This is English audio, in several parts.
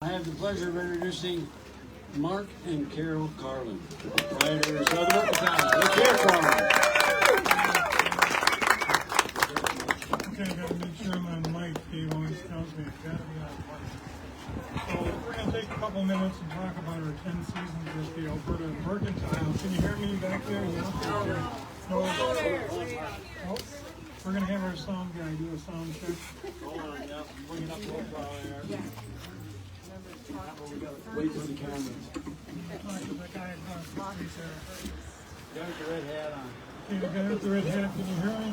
I have the pleasure of introducing Mark and Carol Carlin, proprietors of the Mercantile. Let's hear from them. Okay, I gotta make sure I'm on the mic. Dave always tells me I've gotta be on the mic. So we're gonna take a couple minutes and talk about our 10 seasons with the Elberta Mercantile. Can you hear me back there? Yeah? No. Oh, we're gonna have our sound guy do a sound check. Hold on, yeah. Bring it up a little while there. Wait for the cameras. Talk to the guy across the street there. Got the red hat on. Okay, the guy with the red hat, can you hear me?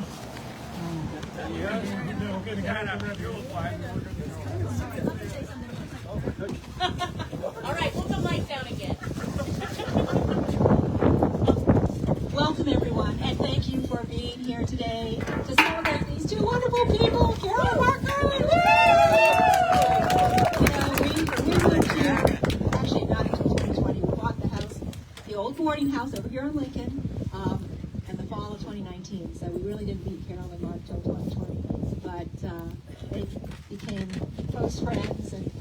Can you hear us? Yeah, okay, the guy with the red hat. All right, put the mic down again. Welcome, everyone, and thank you for being here today to celebrate these two wonderful people, Carol and Mark Carlin. We moved here, actually not until 2020. We bought the house, the old boarding house over here in Lincoln, in the fall of 2019. So we really didn't meet Carol and Mark till 2020. But they became close friends and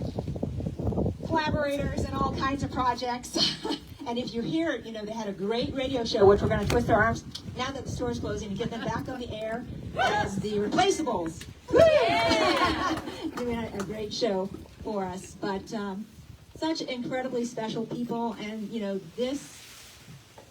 collaborators in all kinds of projects. And if you hear it, you know, they had a great radio show, which we're going to twist our arms now that the store's closing and get them back on the air as the Replaceables. Yeah! Doing a great show for us. But such incredibly special people. And, you know, this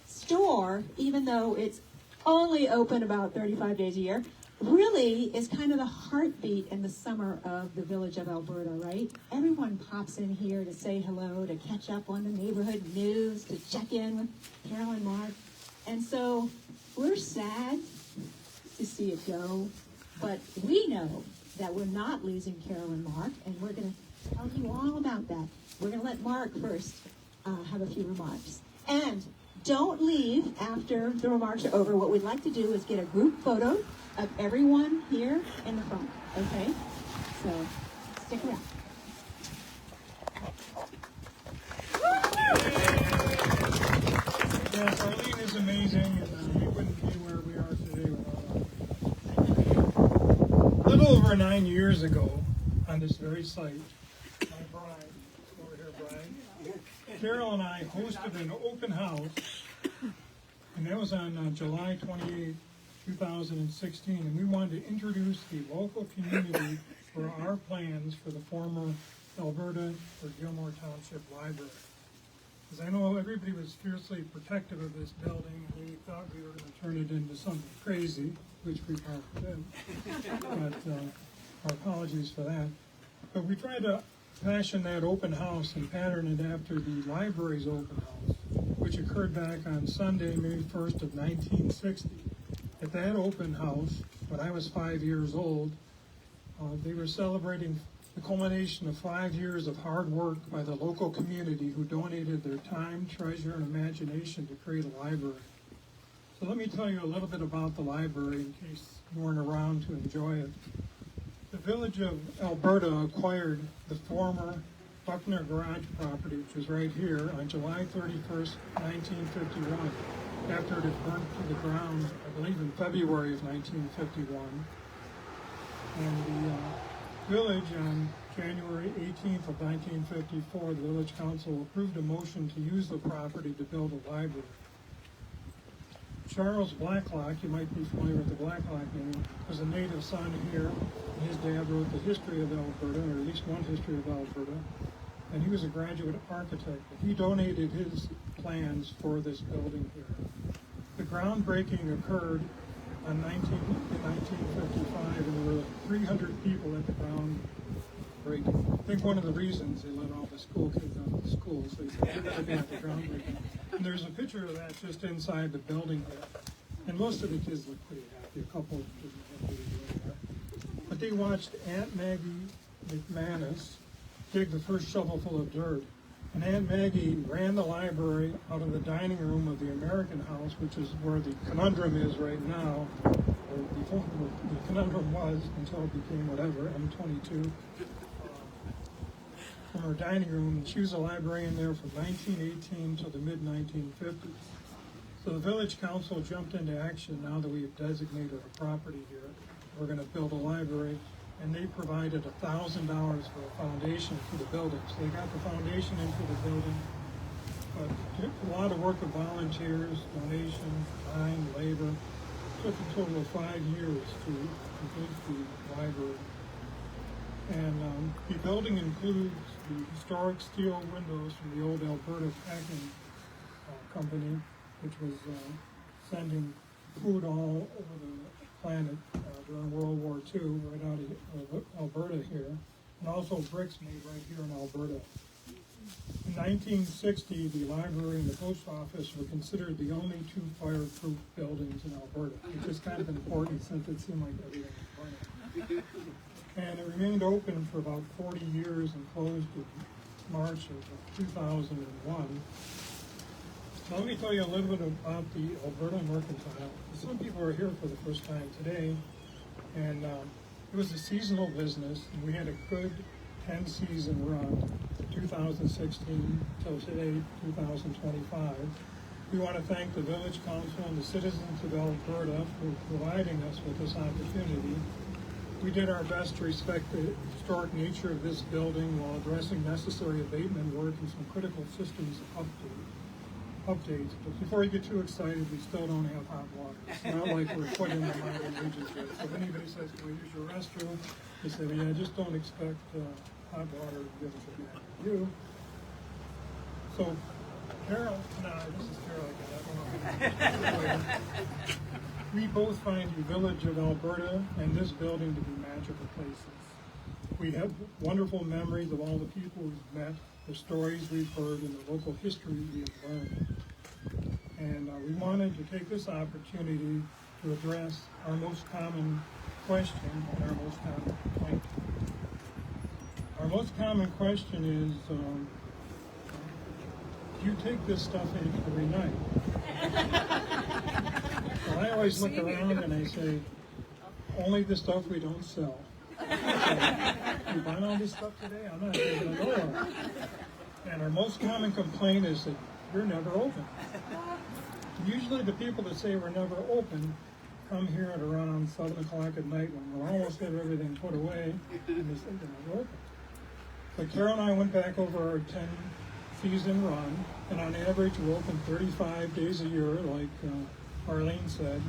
store, even though it's only open about 35 days a year, really is kind of the heartbeat in the summer of the Village of Elberta, right? Everyone pops in here to say hello, to catch up on the neighborhood news, to check in with Carol and Mark. And so we're sad to see it go, but we know that we're not losing Carol and Mark, and we're going to tell you all about that. We're going to let Mark first have a few remarks. And don't leave after the remarks are over. What we'd like to do is get a group photo of everyone here in the front, okay? So, stick around. Yes, Arlene is amazing, and we wouldn't be where we are today without her. A little over 9 years ago, on this very site, my bride, over here, Brian, Carol and I hosted an open house, and that was on July 28th, 2016, and we wanted to introduce the local community for our plans for the former Elberta or Gilmore Township Library. Because I know everybody was fiercely protective of this building, and we thought we were going to turn it into something crazy, which we probably did. But our apologies for that. But we tried to fashion that open house and pattern it after the library's open house, which occurred back on Sunday, May 1st of 1960. At that open house, when I was 5 years old, they were celebrating the culmination of 5 years of hard work by the local community who donated their time, treasure, and imagination to create a library. So let me tell you a little bit about the library in case you weren't around to enjoy it. The Village of Elberta acquired the former Buckner Garage property, which is right here, on July 31st, 1951. After it had burnt to the ground, I believe in February of 1951. And the village, on January 18th of 1954, the village council approved a motion to use the property to build a library. Charles Blacklock, you might be familiar with the Blacklock name, was a native son here, and his dad wrote the history of Elberta, or at least one history of Elberta, and he was a graduate architect. He donated his plans for this building here. The groundbreaking occurred in 1955, and there were 300 people at the groundbreaking. I think one of the reasons they let all the school kids out of the schools, they said at the groundbreaking. And there's a picture of that just inside the building here. And most of the kids look pretty happy. A couple didn't have really good hair. But they watched Aunt Maggie McManus dig the first shovelful of dirt. And Aunt Maggie ran the library out of the dining room of the American House, which is where the conundrum is right now, or before the conundrum was until it became whatever, M22. From her dining room, and she was a librarian there from 1918 to the mid-1950s. So the village council jumped into action now that we have designated a property here. We're going to build a library. and they provided $1,000 for a foundation for the building. So they got the foundation in for the building, but a lot of work of volunteers, donations, time, labor. Took a total of 5 years to complete the library. And the building includes the historic steel windows from the old Elberta packing company, which was sending food all over the planet during World War II, right out of Alberta here, and also bricks made right here in Alberta. In 1960, the library and the post office were considered the only two fireproof buildings in Alberta, which is kind of important since it seemed like everything was burning. And it remained open for about 40 years and closed in March of 2001. So let me tell you a little bit about the Elberta Mercantile. Some people are here for the first time today, and it was a seasonal business, and we had a good 10-season run, 2016 till today, 2025. We want to thank the Village Council and the citizens of Elberta for providing us with this opportunity. We did our best to respect the historic nature of this building while addressing necessary abatement work and some critical systems updates. But before you get too excited, we still don't have hot water. It's not like we're putting the modern ages yet. So if anybody says, can we use your restroom? They say, yeah, just don't expect hot water given to you. So, Carol, this is Carol again. We both find the Village of Elberta and this building to be magical places. We have wonderful memories of all the people we've met, the stories we've heard, and the local history we've learned. And we wanted to take this opportunity to address our most common question and our most common complaint. Our most common question is, do you take this stuff in every night? Well, I always look around and I say, only the stuff we don't sell. So, you buy all this stuff today? I'm not taking it all. And our most common complaint is that you're never open. Usually the people that say we're never open come here at around 7 o'clock at night when we'll almost have everything put away, and they say they're never open. But Carol and I went back over our 10-season run, and on average we're open 35 days a year, like Arlene said.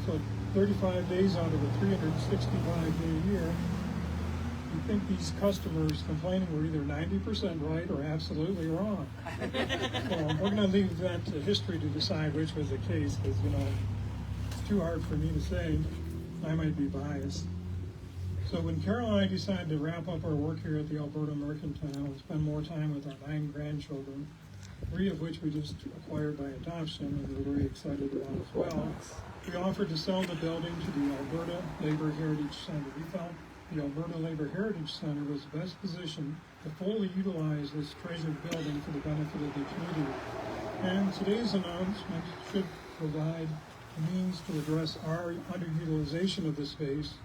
So 35 days out of a 365-day year. You think these customers complaining were either 90% right or absolutely wrong. So we're going to leave that to history to decide which was the case, because, it's too hard for me to say. I might be biased. So when Carol and I decided to wrap up our work here at the Elberta Mercantile and spend more time with our 9 grandchildren, 3 of which we just acquired by adoption and we're very excited about as well, we offered to sell the building to the Elberta Labor Heritage Center. We felt the Elberta Labor Heritage Center was best positioned to fully utilize this treasured building for the benefit of the community. And today's announcement should provide a means to address our underutilization of the space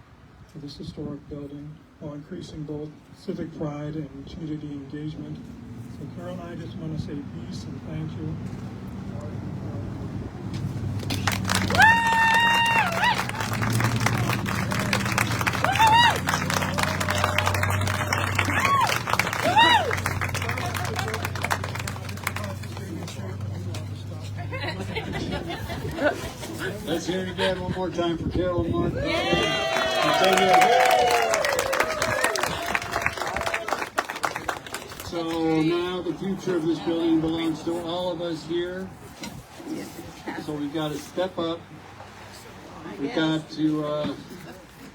for this historic building while increasing both civic pride and community engagement. So Carol and I just want to say peace and thank you. Let's hear it again one more time for Carol and Mark. So now the future of this building belongs to all of us here. So we've got to step up. We've got to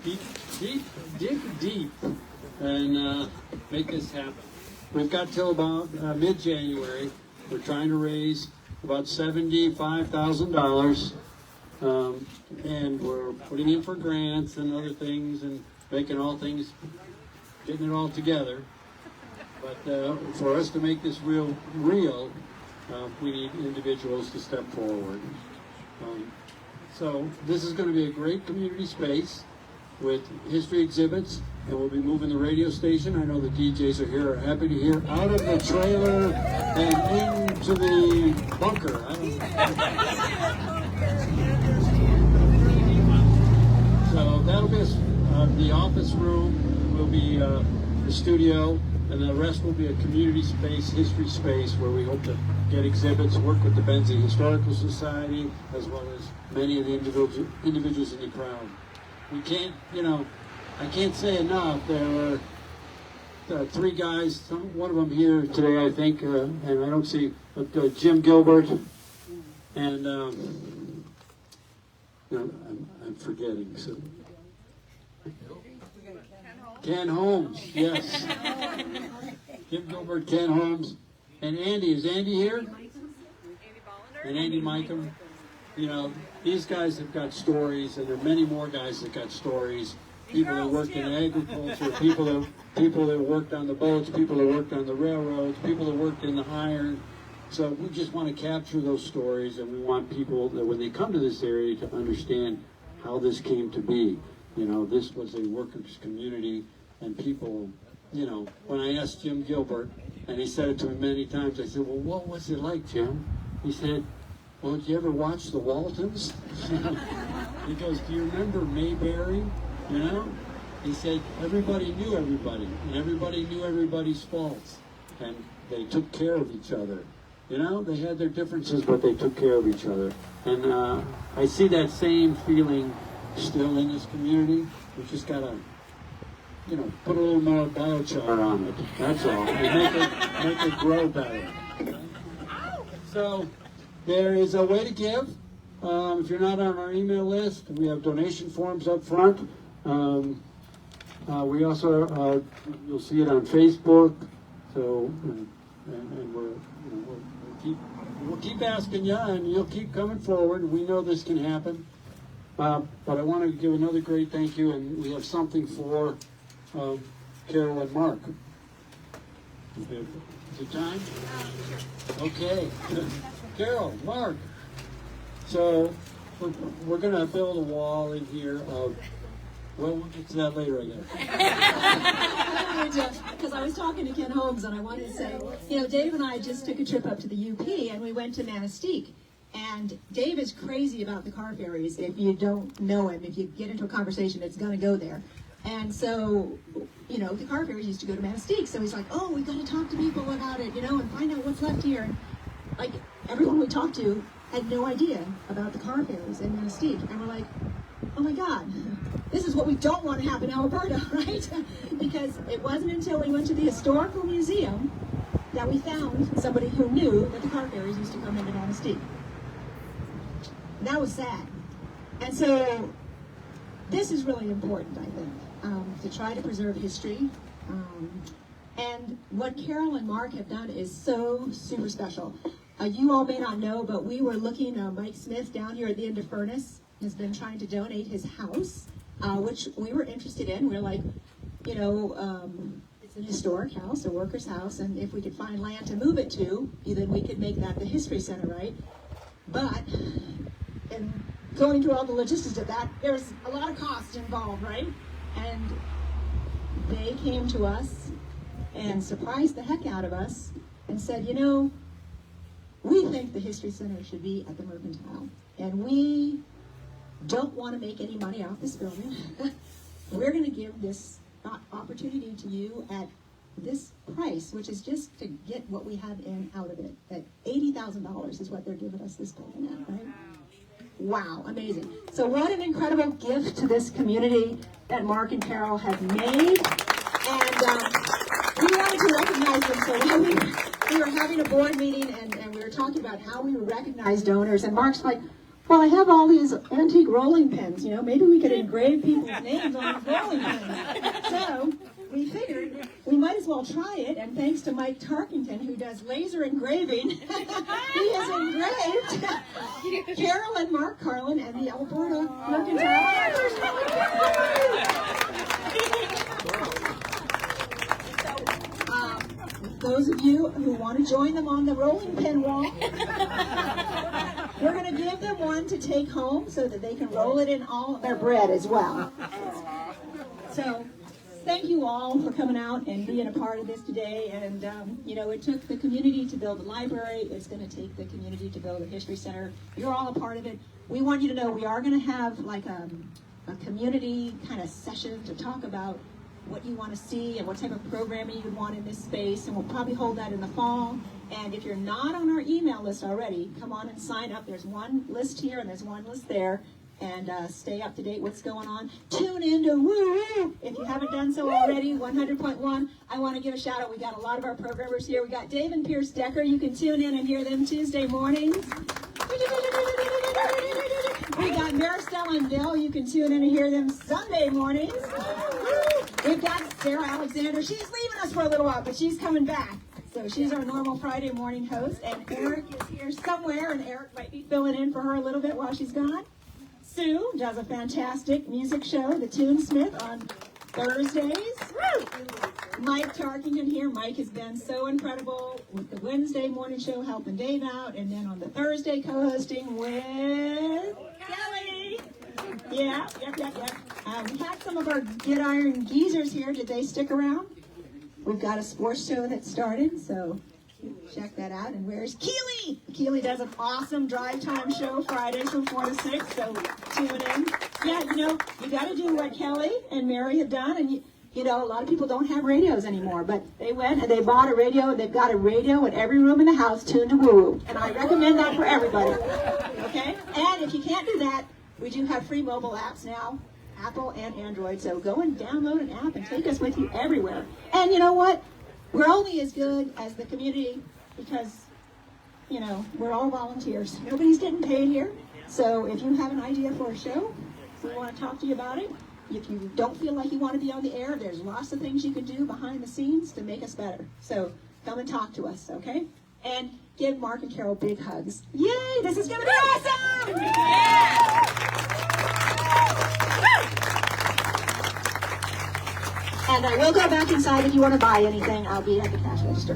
dig deep and make this happen. We've got till about mid-January. We're trying to raise about $75,000. And we're putting in for grants and other things and making all things, getting it all together. But for us to make this real, we need individuals to step forward. So this is going to be a great community space with history exhibits, and we'll be moving the radio station. I know the DJs are here, are happy to hear out of the trailer and into the bunker. I don't know. So that'll be the office room, will be the studio, and the rest will be a community space, history space, where we hope to get exhibits, work with the Benzie Historical Society, as well as many of the individuals in the crowd. We can't, I can't say enough. There are three guys, one of them here today, I think, and I don't see Jim Gilbert, and I'm forgetting. So. Ken Holmes, yes. Jim Gilbert, Ken Holmes, and Andy. Is Andy here? And Andy Mickham. These guys have got stories, and there are many more guys that got stories. People that worked in agriculture, people that worked on the boats, people that worked on the railroads, people that worked in the iron. So we just want to capture those stories, and we want people that when they come to this area to understand how this came to be. This was a workers' community, and people, when I asked Jim Gilbert, and he said it to me many times, I said, well, what was it like, Jim? He said, well, did you ever watch the Waltons? He goes, do you remember Mayberry? He said, everybody knew everybody, and everybody knew everybody's faults, and they took care of each other. They had their differences, but they took care of each other. And I see that same feeling still in this community. We just gotta, put a little more biochar on it. That's all. And make it grow better. So there is a way to give. If you're not on our email list, we have donation forms up front. We also you'll see it on Facebook. So and we'll keep asking you, and you'll keep coming forward. We know this can happen. But I want to give another great thank you, and we have something for Carol and Mark. Is it time? Okay. Carol, Mark. So we're going to build a wall in here of, well, we'll get to that later, I guess. Because I was talking to Ken Holmes, and I wanted to say, Dave and I just took a trip up to the UP, and we went to Manistee. And Dave is crazy about the car ferries. If you don't know him, if you get into a conversation, it's going to go there. And so, the car ferries used to go to Manistee. So he's like, oh, we've got to talk to people about it, and find out what's left here. And, like, everyone we talked to had no idea about the car ferries in Manistee. And we're like, oh my God, this is what we don't want to happen in Alberta, right? Because it wasn't until we went to the Historical Museum that we found somebody who knew that the car ferries used to come into Manistee. That was sad. And so this is really important, I think, to try to preserve history. And what Carol and Mark have done is so super special. You all may not know, but we were looking, Mike Smith down here at the end of Furnace has been trying to donate his house, which we were interested in. We're like, it's an historic house, a worker's house, and if we could find land to move it to, then we could make that the history center, right? But and going through all the logistics of that, there's a lot of cost involved, right? And they came to us and surprised the heck out of us and said, we think the History Center should be at the Mercantile. And we don't want to make any money off this building. We're going to give this opportunity to you at this price, which is just to get what we have out of it. At $80,000 is what they're giving us this building at, right? Wow, amazing. So what an incredible gift to this community that Mark and Carol have made. And we wanted to recognize them. So we were having a board meeting and we were talking about how we would recognize donors. And Mark's like, well, I have all these antique rolling pins. Maybe we could engrave people's names on these rolling pins. So we figured we might as well try it. And thanks to Mike Tarkington, who does laser engraving, he has engraved Carol and Mark Carlin and the Elberta Mercantile. Those of you who want to join them on the rolling pin wall, we're going to give them one to take home so that they can roll it in all of their bread as well. So thank you all for coming out and being a part of this today. And, it took the community to build a library. It's going to take the community to build a history center. You're all a part of it. We want you to know we are going to have like a community kind of session to talk about what you want to see and what type of programming you would want in this space, and we'll probably hold that in the fall. And if you're not on our email list already, come on and sign up. There's one list here and there's one list there, and stay up to date what's going on. Tune in to WUWU if you haven't done so already. 100.1. I want to give a shout out. We got a lot of our programmers here. We got Dave and Pierce Decker. You can tune in and hear them Tuesday mornings. We got Maricel and Bill. You can tune in and hear them Sunday mornings. We've got Sarah Alexander. She's leaving us for a little while, but she's coming back. So she's our normal Friday morning host. And Eric is here somewhere, and Eric might be filling in for her a little bit while she's gone. Sue does a fantastic music show, The Tunesmith, on Thursdays. Mike Tarkington here. Mike has been so incredible with the Wednesday morning show, helping Dave out, and then on the Thursday co-hosting with Kelly. Yeah. We had some of our Get Iron geezers here. Did they stick around? We've got a sports show that started, so check that out. And where's Keely? Keely does an awesome drive time show Fridays from 4 to 6, so tune in. Yeah, you got to do what Kelly and Mary have done, and a lot of people don't have radios anymore, but they went and they bought a radio, and they've got a radio in every room in the house tuned to WUWU, and I recommend that for everybody. Okay? And if you can't do that, we do have free mobile apps now, Apple and Android, so go and download an app and take us with you everywhere. And you know what? We're only as good as the community because, we're all volunteers. Nobody's getting paid here. So if you have an idea for a show, we want to talk to you about it. If you don't feel like you want to be on the air, there's lots of things you can do behind the scenes to make us better. So come and talk to us, okay? And give Mark and Carol big hugs. Yay! This is going to be awesome! Yeah! And I will go back inside if you want to buy anything. I'll be at the cash register.